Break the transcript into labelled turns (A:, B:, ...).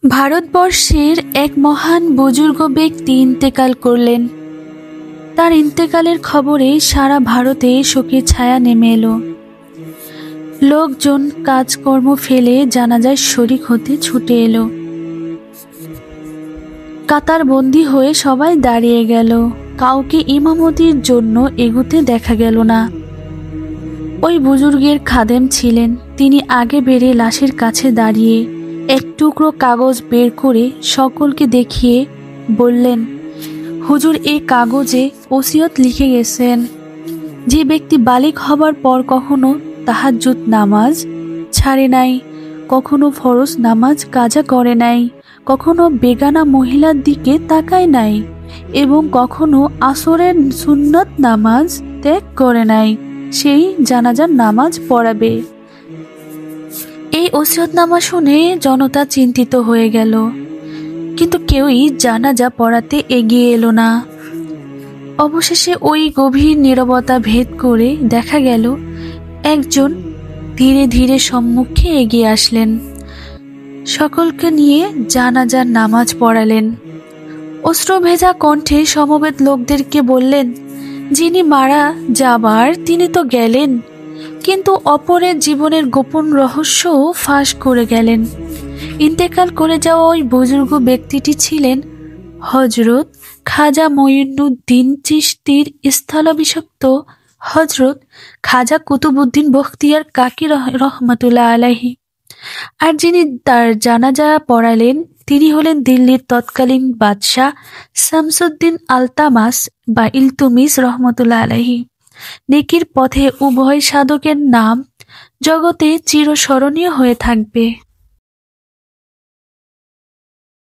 A: ভারতবর্ষের এক মহান বুজুর্গ ব্যক্তি ইন্তেকাল করলেন। তার ইন্তেকালের খবরে সারা ভারতে শোকের ছায়া নেমে এলো। লোকজন কাজকর্ম ফেলে জানাজায় শরিক হতে ছুটে এলো। কাতারবন্দি হয়ে সবাই দাঁড়িয়ে গেল। কাউকে ইমামতির জন্য এগুতে দেখা গেল না। ওই বুজুর্গের খাদেম ছিলেন। তিনি আগে বেড়ে লাশের কাছে দাঁড়িয়ে এক টুকরো কাগজ বের করে সকলকে দেখিয়ে বললেন, হুজুর, এই কাগজে ওসিয়ত লিখে গেছেন। যে ব্যক্তি বালিগ হবার পর কখনো তাহাজ্জুদ নামাজ ছাড়ে নাই, কখনো ফরজ নামাজ কাজা করে নাই, কখনো বেগানা মহিলার দিকে তাকায় নাই এবং কখনো আসরের সুন্নত নামাজ ত্যাগ করে নাই, সেই জানাজার নামাজ পড়াবে। এই ওসিয়তনামা শুনে জনতা চিন্তিত হয়ে গেল, কিন্তু কেউই জানাজা পড়াতে এগিয়ে এলো না। অবশেষে ওই গভীর নীরবতা ভেদ করে দেখা গেল একজন ধীরে ধীরে সম্মুখে এগিয়ে আসলেন। সকলকে নিয়ে জানাজার নামাজ পড়ালেন। অশ্রু ভেজা কণ্ঠে সমবেত লোকদেরকে বললেন, যিনি মারা যাবার তিনি তো গেলেন, কিন্তু অপরের জীবনের গোপন রহস্যও ফাঁস করে গেলেন। ইন্তেকাল করে যাওয়া ওই বুজুর্গ ব্যক্তিটি ছিলেন হযরত খাজা মঈনুদ্দিন চিশতির স্থলাভিষিক্ত হযরত খাজা কুতুবউদ্দিন বখতিয়ার কাকি রহমাতুল্লাহ আলাইহি। আর যিনি তার জানাজা পড়ালেন তিনি হলেন দিল্লির তৎকালীন বাদশাহ শামসুদ্দিন আলতামাস বা ইলতুমিস রহমতুল্লাহ আলাইহি। নেকির পথে উভয় সাধকের নাম জগতে চিরস্মরণীয় হয়ে থাকবে।